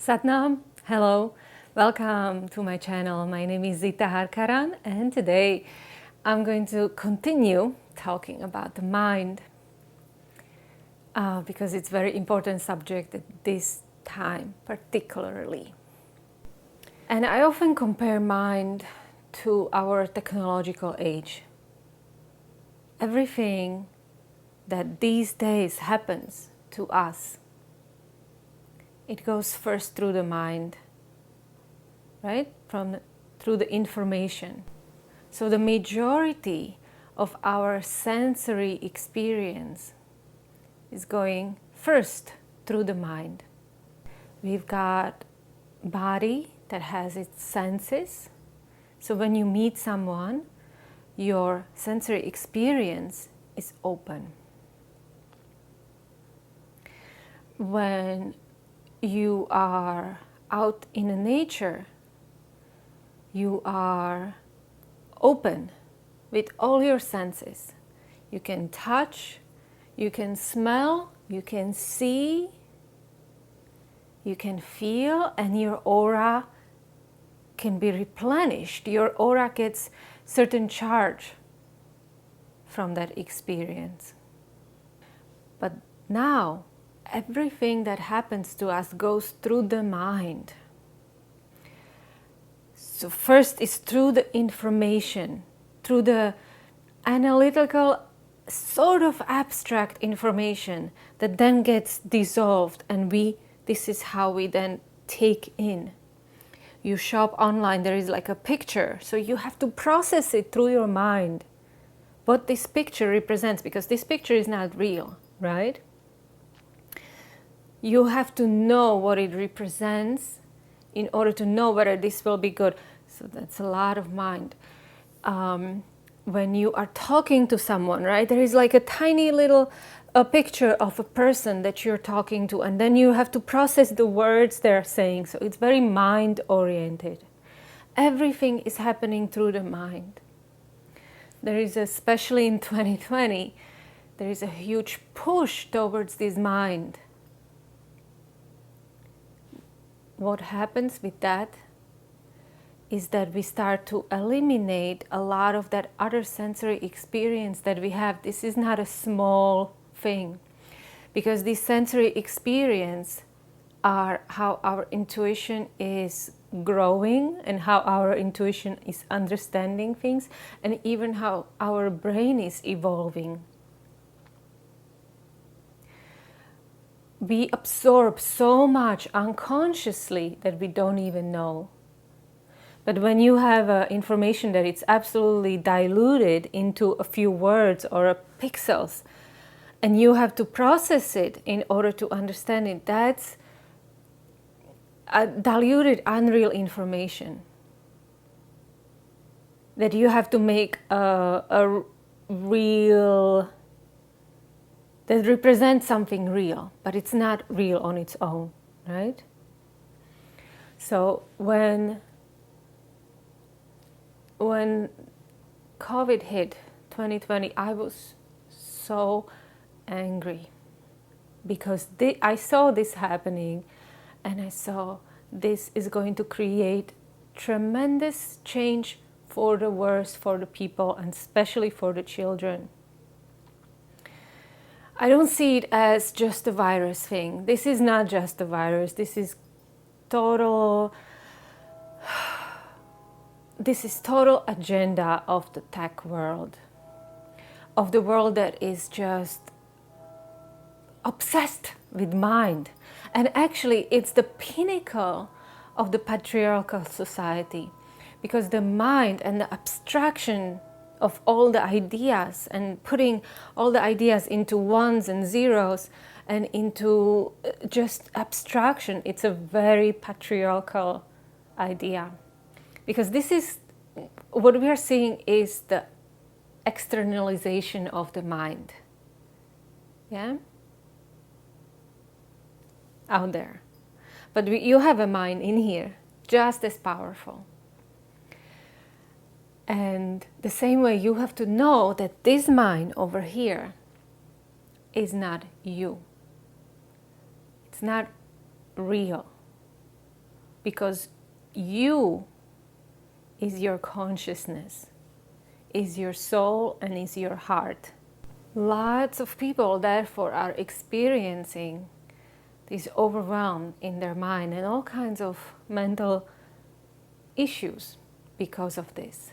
Satnam, hello, welcome to my channel. My name is Zita Harkaran, and today I'm going to continue talking about the mind because it's a very important subject at this time particularly. And I often compare mind to our technological age. Everything that these days happens to us, it goes first through the mind, right? Through the information. So the majority of our sensory experience is going first through the mind. We've got body that has its senses. So when you meet someone, your sensory experience is open. When you are out in the nature, you are open with all your senses. You can touch, you can smell, you can see, you can feel, and your aura can be replenished. Your aura gets certain charge from that experience. But now, everything that happens to us goes through the mind. So first is through the information, through the analytical, sort of abstract information that then gets dissolved, and this is how we then take in. You shop online, there is like a picture, so you have to process it through your mind, what this picture represents, because this picture is not real, right? You have to know what it represents in order to know whether this will be good. So that's a lot of mind. When you are talking to someone, right, there is like a tiny little picture of a person that you're talking to, and then you have to process the words they're saying. So it's very mind-oriented. Everything is happening through the mind. There is, especially in 2020, there is a huge push towards this mind. What happens with that is that we start to eliminate a lot of that other sensory experience that we have. This is not a small thing, because these sensory experience are how our intuition is growing and how our intuition is understanding things, and even how our brain is evolving. We absorb so much unconsciously that we don't even know. But when you have information that it's absolutely diluted into a few words or pixels, and you have to process it in order to understand it, that's a diluted, unreal information that you have to make a real, that represents something real, but it's not real on its own, right? So when COVID hit 2020, I was so angry because I saw this happening, and I saw this is going to create tremendous change for the worse for the people, and especially for the children. I don't see it as just a virus thing. This is not just a virus. This is total agenda of the tech world, of the world that is just obsessed with mind. And actually, it's the pinnacle of the patriarchal society, because the mind and the abstraction of all the ideas, and putting all the ideas into ones and zeros and into just abstraction, it's a very patriarchal idea. Because this is what we are seeing is the externalization of the mind. Yeah? Out there. But you have a mind in here, just as powerful. And the same way, you have to know that this mind over here is not you. It's not real. because you is your consciousness, is your soul, and is your heart. Lots of people therefore are experiencing this overwhelm in their mind and all kinds of mental issues because of this.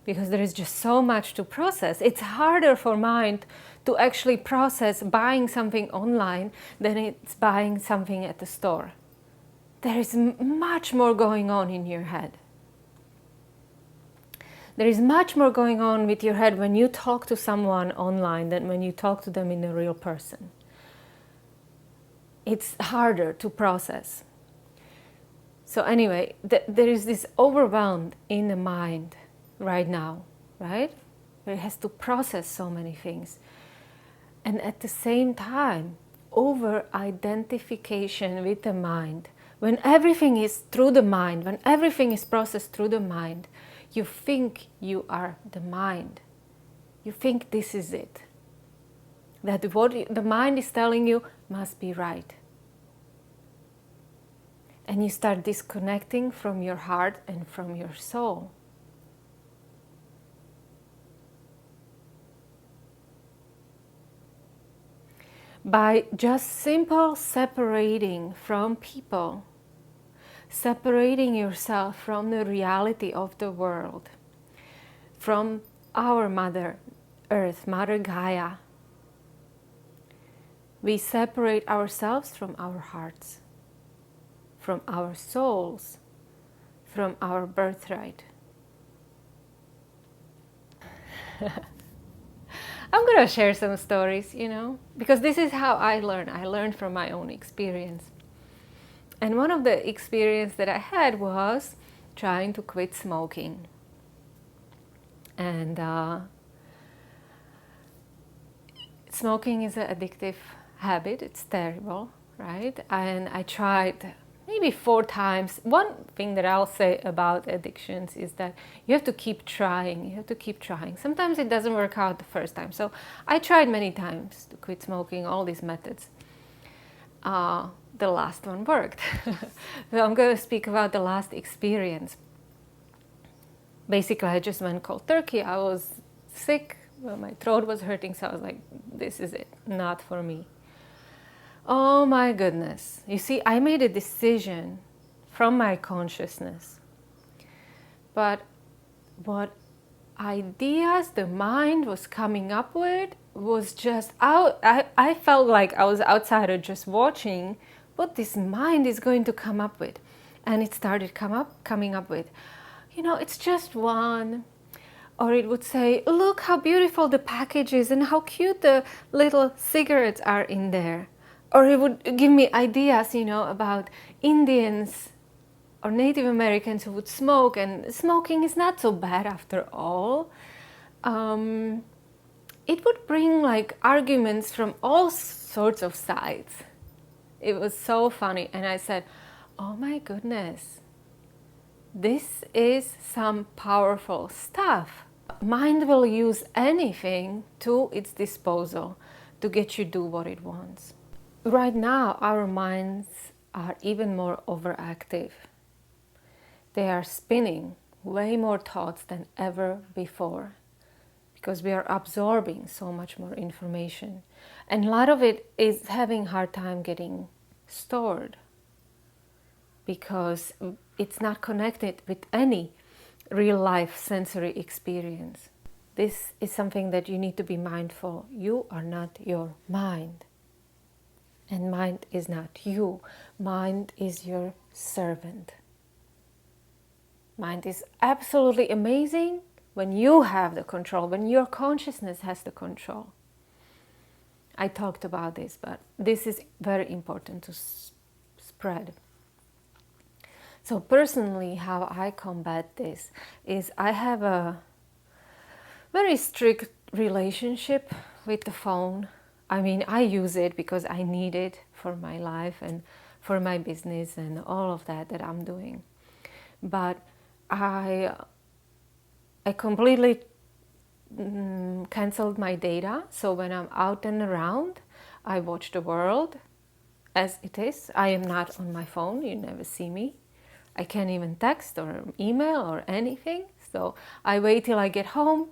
Because there is just so much to process. It's harder for mind to actually process buying something online than it's buying something at the store. There is much more going on in your head. There is much more going on with your head when you talk to someone online than when you talk to them in a real person. It's harder to process. So anyway, there is this overwhelm in the mind right now, right? Where it has to process so many things. And at the same time, over-identification with the mind. When everything is through the mind, when everything is processed through the mind, you think you are the mind. You think this is it. That what the mind is telling you must be right. And you start disconnecting from your heart and from your soul. By just simple separating from people, separating yourself from the reality of the world, from our Mother Earth, Mother Gaia, we separate ourselves from our hearts, from our souls, from our birthright. I'm going to share some stories, because this is how I learn. I learned from my own experience. And one of the experience that I had was trying to quit smoking. And smoking is an addictive habit. It's terrible, right? And I tried maybe 4 times. One thing that I'll say about addictions is that you have to keep trying. You have to keep trying. Sometimes it doesn't work out the first time. So I tried many times to quit smoking, all these methods. The last one worked. So I'm going to speak about the last experience. Basically, I just went cold turkey. I was sick. Well, my throat was hurting. So I was like, this is it. Not for me. Oh my goodness. You see, I made a decision from my consciousness. But what ideas the mind was coming up with was just out. I felt like I was outsider just watching what this mind is going to come up with. And it started coming up with, it's just one. Or it would say, look how beautiful the package is and how cute the little cigarettes are in there. Or it would give me ideas, about Indians or Native Americans who would smoke, and smoking is not so bad after all. It would bring arguments from all sorts of sides. It was so funny. And I said, oh my goodness, this is some powerful stuff. Mind will use anything to its disposal to get you do what it wants. Right now, our minds are even more overactive. They are spinning way more thoughts than ever before because we are absorbing so much more information. And a lot of it is having a hard time getting stored because it's not connected with any real life sensory experience. This is something that you need to be mindful. You are not your mind. And mind is not you. Mind is your servant. Mind is absolutely amazing when you have the control, when your consciousness has the control. I talked about this, but this is very important to spread. So personally, how I combat this is I have a very strict relationship with the phone. I mean, I use it because I need it for my life and for my business and all of that I'm doing. But I completely canceled my data. So when I'm out and around, I watch the world as it is. I am not on my phone. You never see me. I can't even text or email or anything. So I wait till I get home,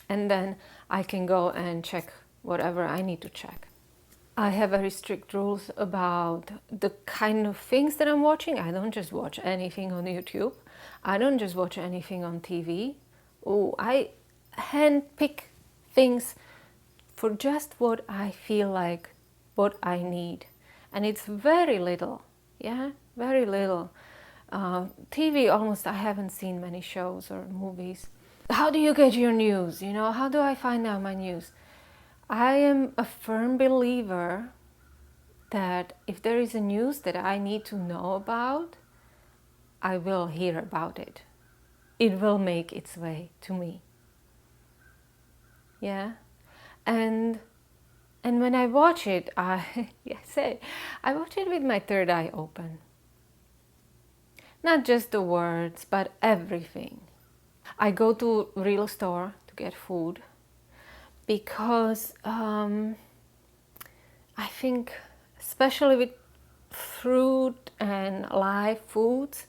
and then I can go and check whatever I need to check. I have very strict rules about the kind of things that I'm watching. I don't just watch anything on YouTube. I don't just watch anything on TV. Oh, I handpick things for just what I feel like, what I need. And it's very little, yeah, very little. TV, almost I haven't seen many shows or movies. How do you get your news? You know, how do I find out my news? I am a firm believer that if there is a news that I need to know about, I will hear about it. It will make its way to me. Yeah? And when I watch it, I watch it with my third eye open. Not just the words, but everything. I go to a real store to get food because I think, especially with fruit and live foods,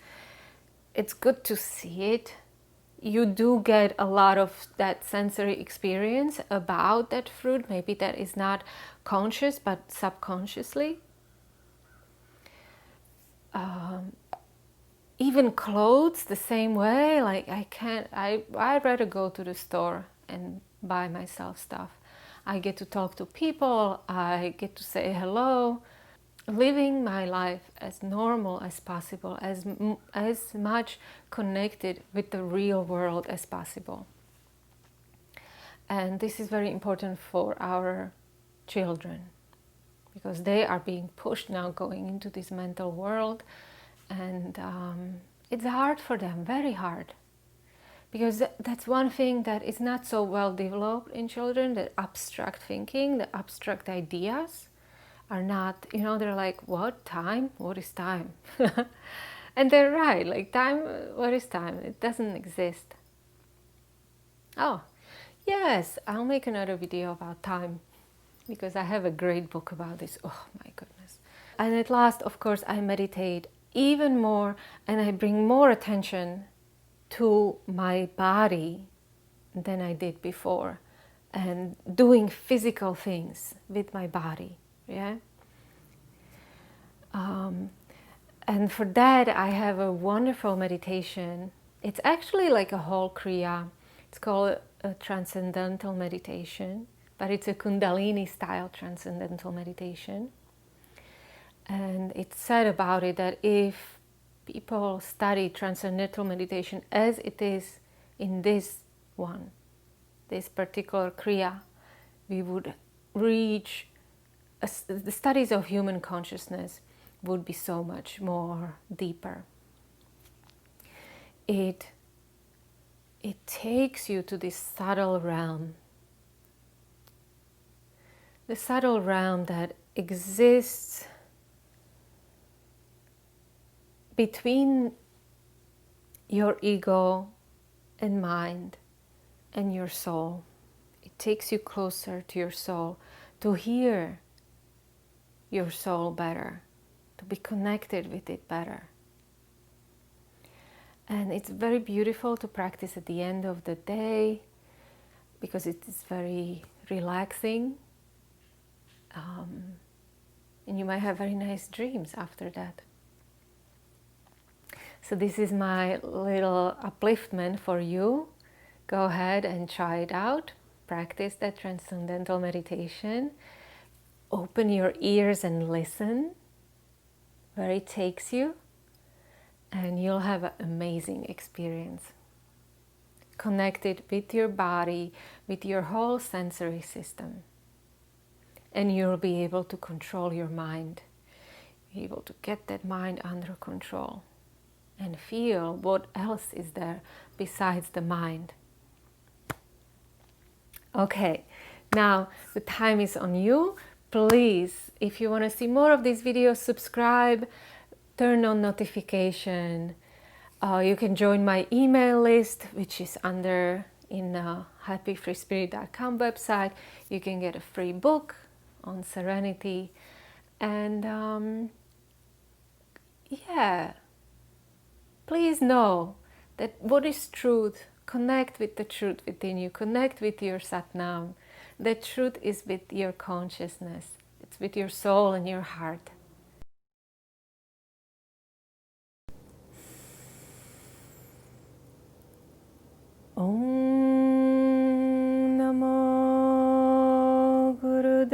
it's good to see it. You do get a lot of that sensory experience about that fruit. Maybe that is not conscious, but subconsciously. Even clothes the same way. Like I'd rather go to the store and buy myself stuff. I get to talk to people, I get to say hello, living my life as normal as possible, as much connected with the real world as possible. And this is very important for our children, because they are being pushed now going into this mental world, and it's hard for them, very hard. Because that's one thing that is not so well developed in children, the abstract thinking, the abstract ideas are not, they're like, what, time? What is time? And they're right, like time, what is time? It doesn't exist. Oh, yes, I'll make another video about time, because I have a great book about this. Oh my goodness. And at last, of course, I meditate even more, and I bring more attention to my body than I did before, and doing physical things with my body. Yeah. And for that, I have a wonderful meditation. It's actually like a whole Kriya. It's called a Transcendental meditation, but it's a Kundalini style Transcendental meditation. And it's said about it that if people study Transcendental meditation as it is in this particular Kriya, we would reach, the studies of human consciousness would be so much more deeper. It takes you to this subtle realm. The subtle realm that exists between your ego and mind and your soul. It takes you closer to your soul, to hear your soul better, to be connected with it better. And it's very beautiful to practice at the end of the day, because it is very relaxing. And you might have very nice dreams after that. So this is my little upliftment for you. Go ahead and try it out. Practice that Transcendental meditation. Open your ears and listen where it takes you, and you'll have an amazing experience. Connected with your body, with your whole sensory system. And you'll be able to control your mind. Be able to get that mind under control. And feel what else is there besides the mind. Okay, now the time is on you. Please, if you want to see more of these videos, subscribe, turn on notification. You can join my email list, which is under in happyfreespirit.com website. You can get a free book on serenity, And yeah, please know that what is truth, connect with the truth within you, connect with your Satnam. The truth is with your consciousness, it's with your soul and your heart. Om Namo Gurudev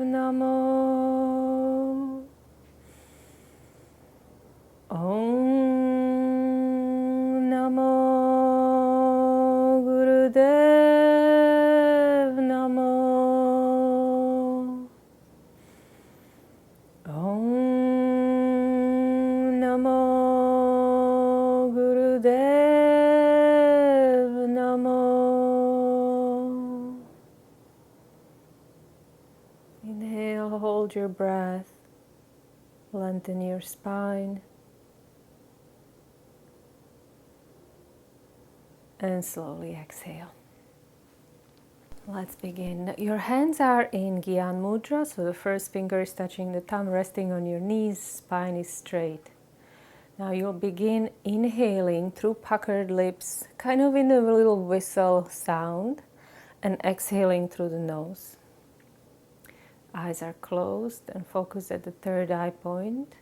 Namo. Om Namo Gurudev Namo. Om Namo Gurudev Namo. Inhale, hold your breath, lengthen your spine, and slowly exhale. Let's begin. Your hands are in Gyan Mudra, so the first finger is touching the thumb, resting on your knees, spine is straight. Now you'll begin inhaling through puckered lips, kind of in a little whistle sound, and exhaling through the nose. Eyes are closed and focused at the third eye point.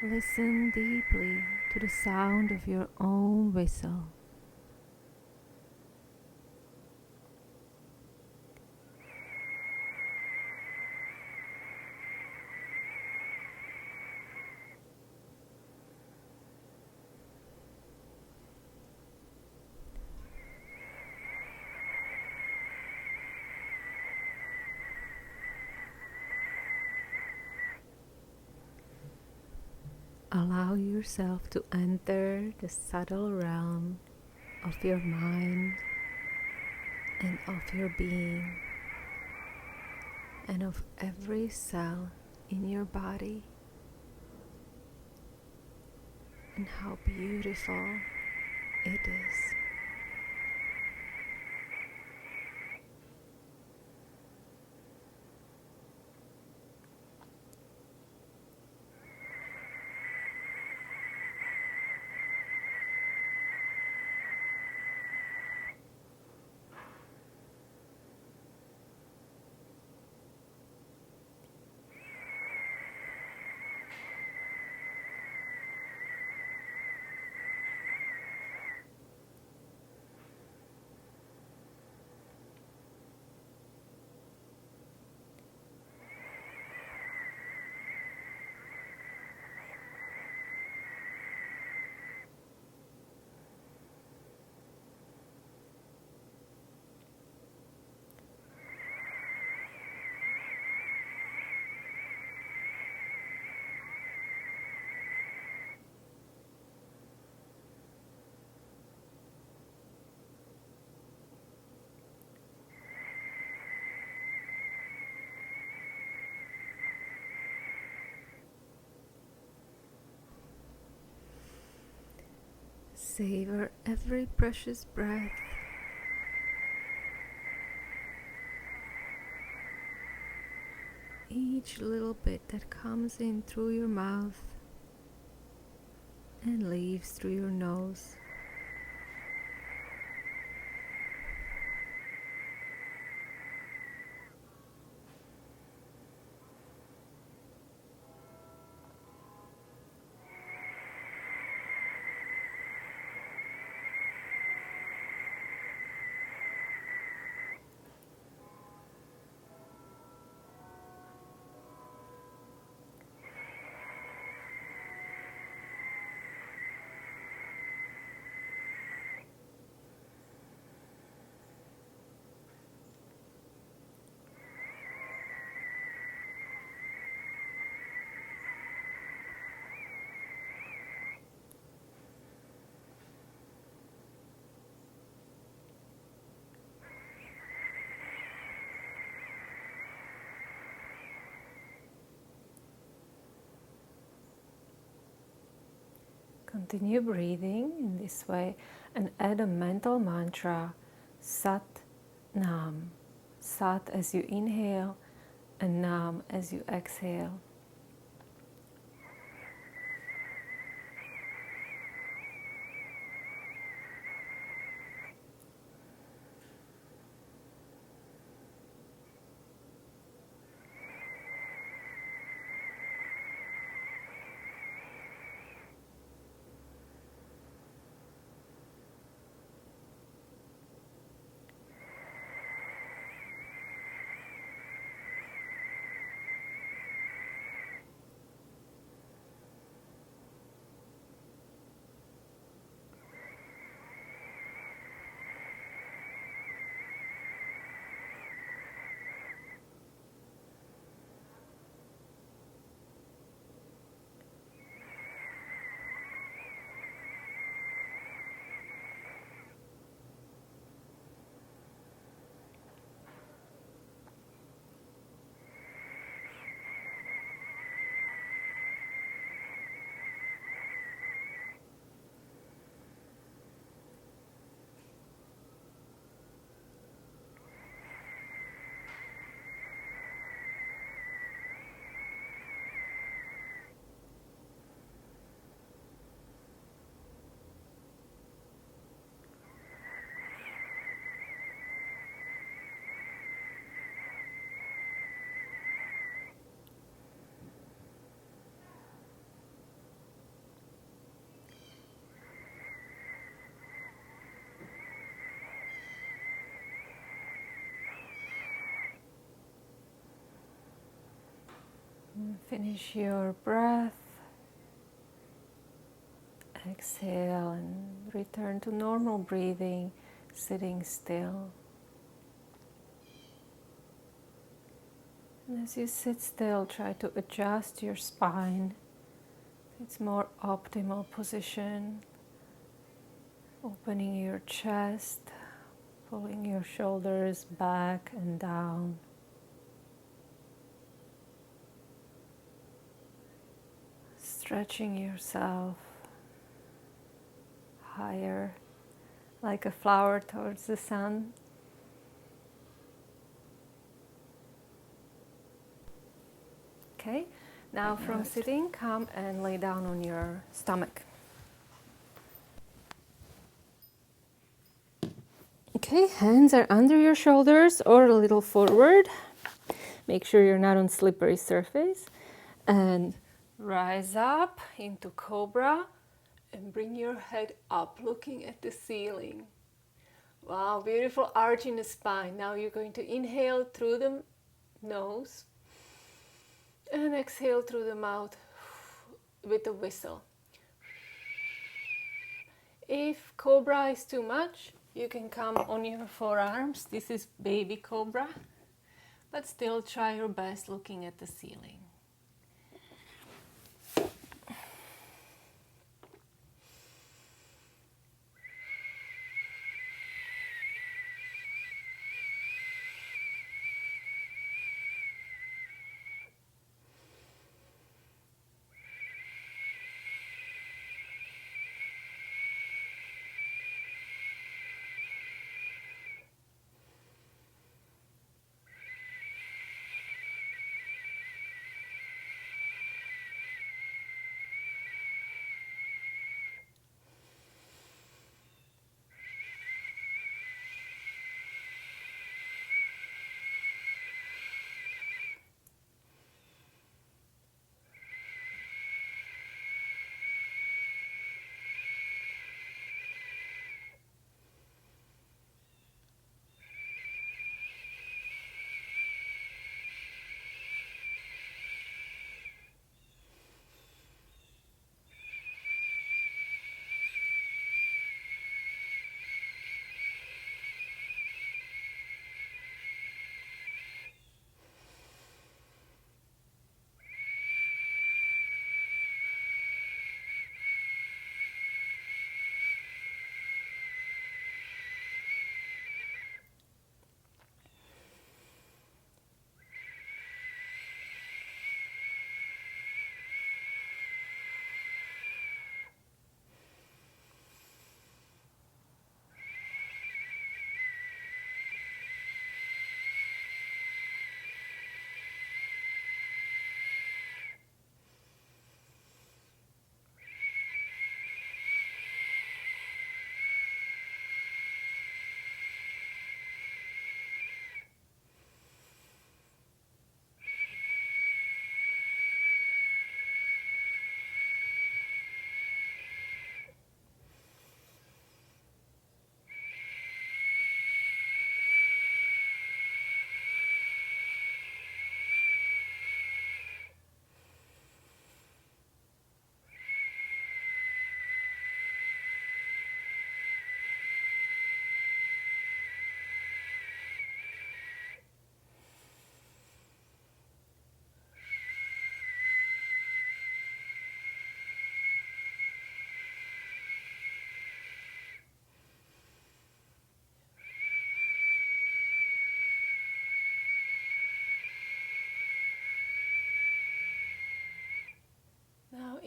Listen deeply to the sound of your own whistle. Allow yourself to enter the subtle realm of your mind and of your being and of every cell in your body, and how beautiful it is. Savor every precious breath. Each little bit that comes in through your mouth and leaves through your nose. Continue breathing in this way and add a mental mantra, Sat Nam. Sat as you inhale and Nam as you exhale. Finish your breath. Exhale and return to normal breathing, sitting still. And as you sit still, try to adjust your spine. It's more optimal position. Opening your chest, pulling your shoulders back and down. Stretching yourself higher, like a flower towards the sun. Okay, now from sitting, come and lay down on your stomach. Okay, hands are under your shoulders or a little forward. Make sure you're not on slippery surface. And rise up into Cobra and bring your head up, looking at the ceiling. Wow, beautiful arch in the spine. Now you're going to inhale through the nose and exhale through the mouth with a whistle. If Cobra is too much, you can come on your forearms. This is baby Cobra, but still try your best looking at the ceiling.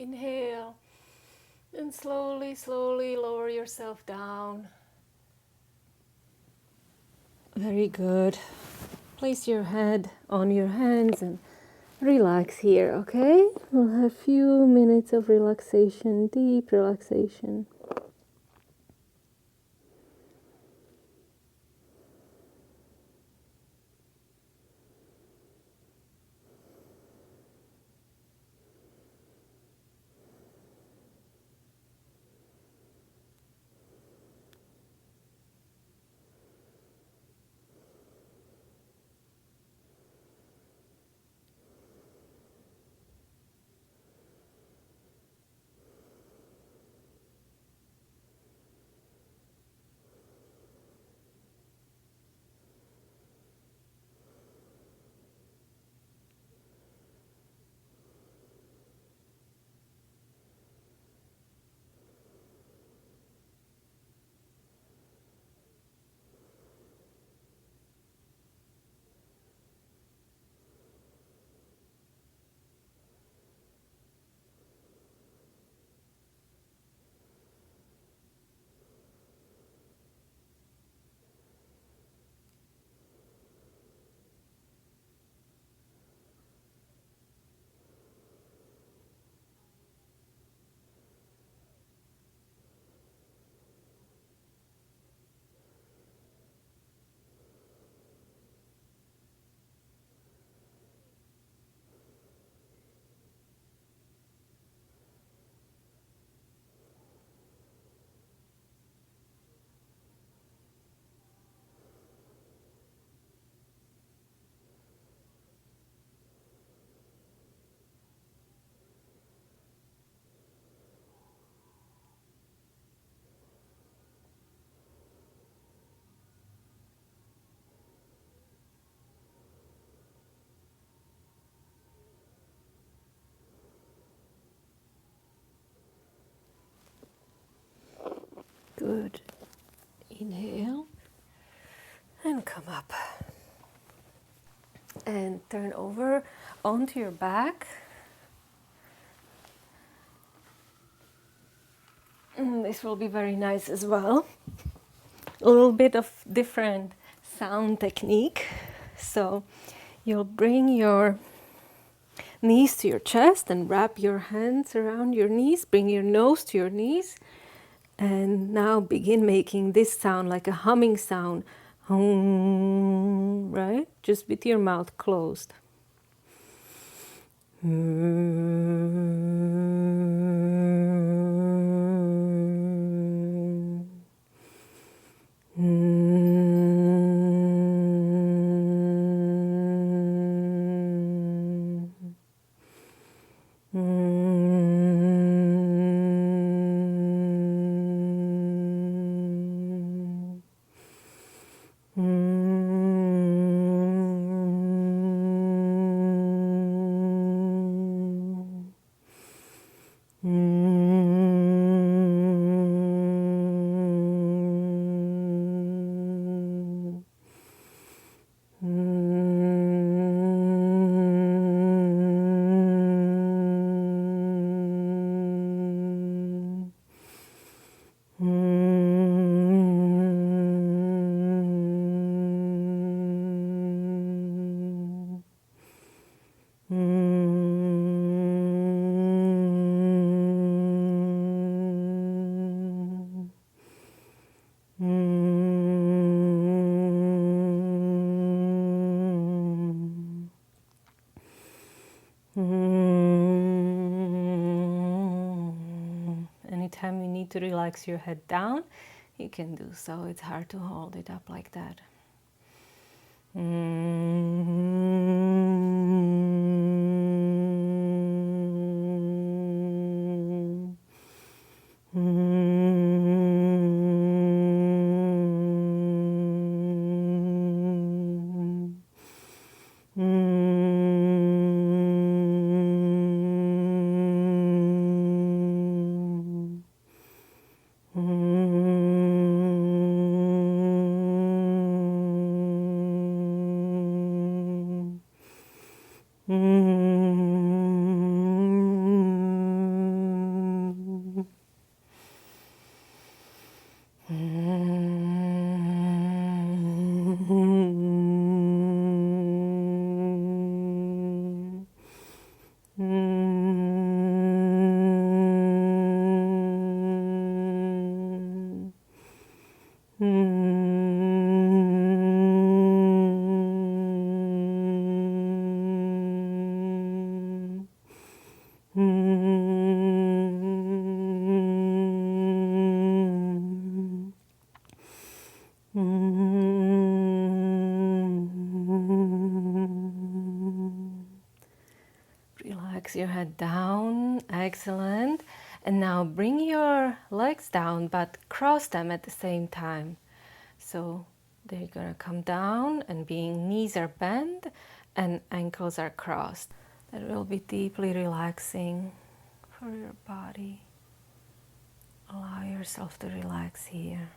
Inhale. And slowly, slowly lower yourself down. Very good. Place your head on your hands and relax here, okay? We'll have a few minutes of relaxation, deep relaxation. Good. Inhale and come up. And turn over onto your back. This will be very nice as well. A little bit of different sound technique. So you'll bring your knees to your chest and wrap your hands around your knees. Bring your nose to your knees. And now begin making this sound like a humming sound. Hum, right? Just with your mouth closed. Anytime you need to relax your head down, you can do so. It's hard to hold it up like that. Relax your head down. Excellent. And now bring your legs down, but cross them at the same time. So they're gonna come down, and being knees are bent and ankles are crossed. That will be deeply relaxing for your body. Allow yourself to relax here.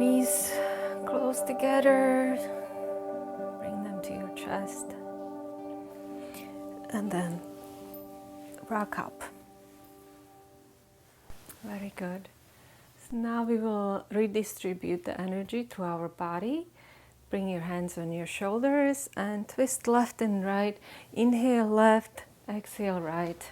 knees close together, bring them to your chest, and then rock up. Very good. So now we will redistribute the energy through our body. Bring your hands on your shoulders and twist left and right. Inhale left, exhale right.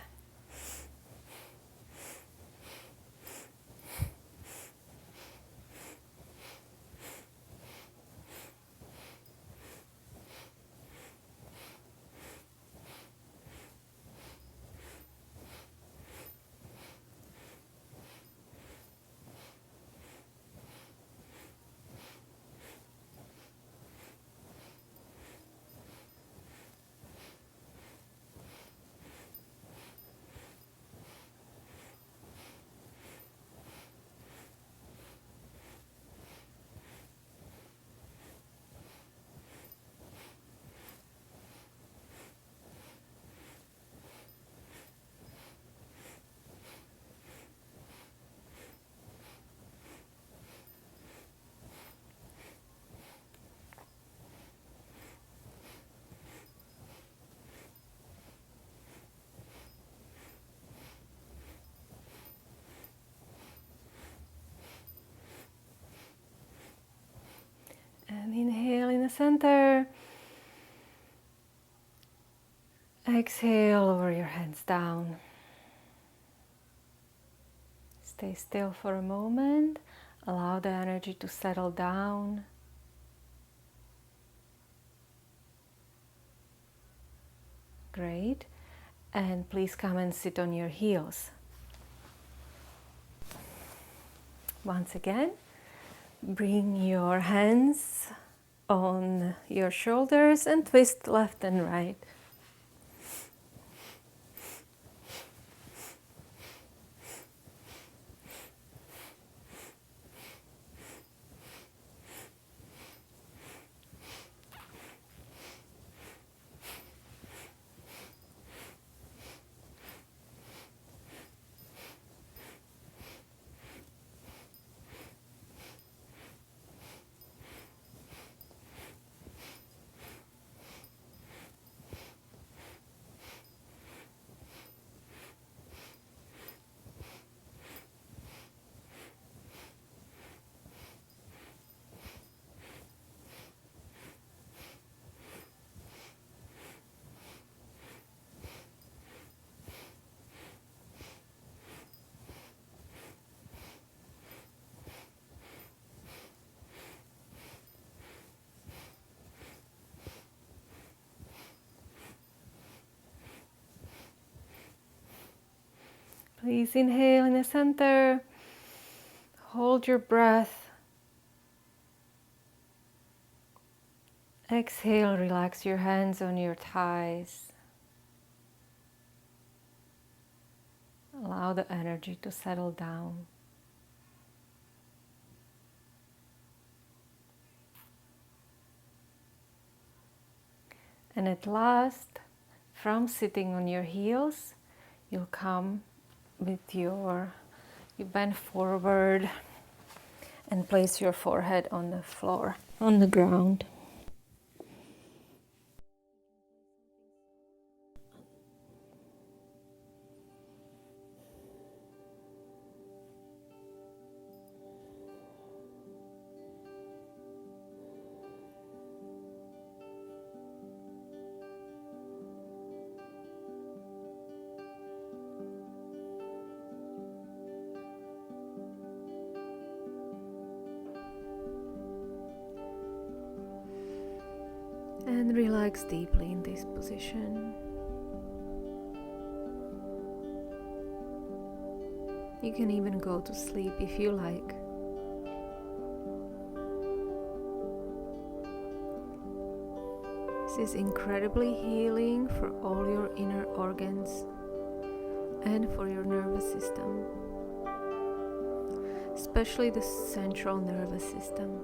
And inhale in the center. Exhale, lower your hands down. Stay still for a moment. Allow the energy to settle down. Great. And please come and sit on your heels. Once again, bring your hands on your shoulders and twist left and right. Please inhale in the center. Hold your breath. Exhale, relax your hands on your thighs. Allow the energy to settle down. And at last, from sitting on your heels, you'll come with you bend forward and place your forehead on the floor, on the ground. And relax deeply in this position. You can even go to sleep if you like. This is incredibly healing for all your inner organs and for your nervous system, especially the central nervous system.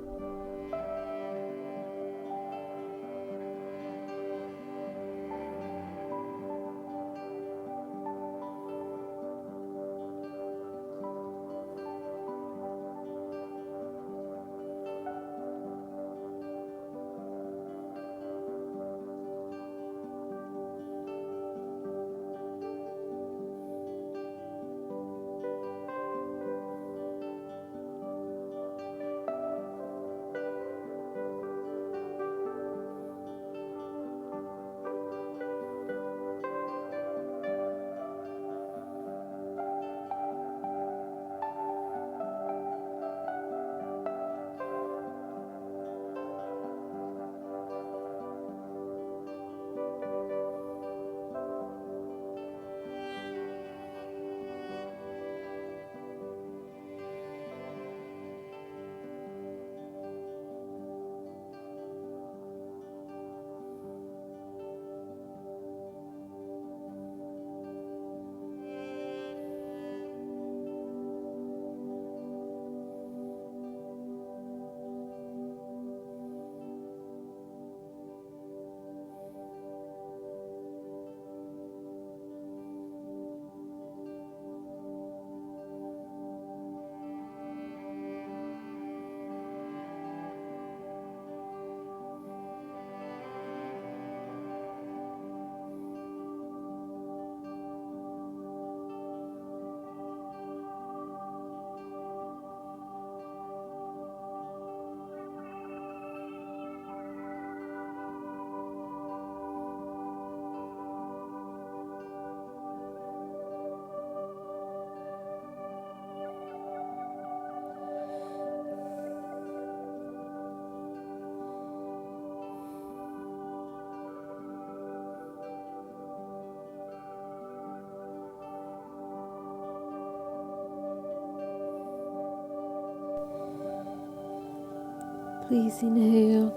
Please inhale,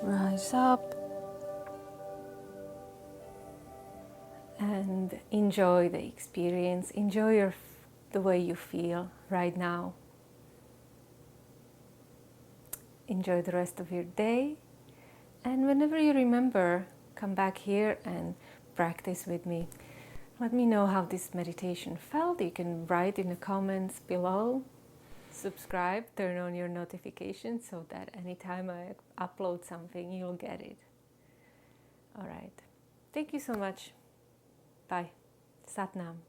rise up, and enjoy the experience. Enjoy the way you feel right now. Enjoy the rest of your day. And whenever you remember, come back here and practice with me. Let me know how this meditation felt. You can write in the comments below. Subscribe, turn on your notifications so that anytime I upload something, you'll get it. All right. Thank you so much. Bye. Sat Nam.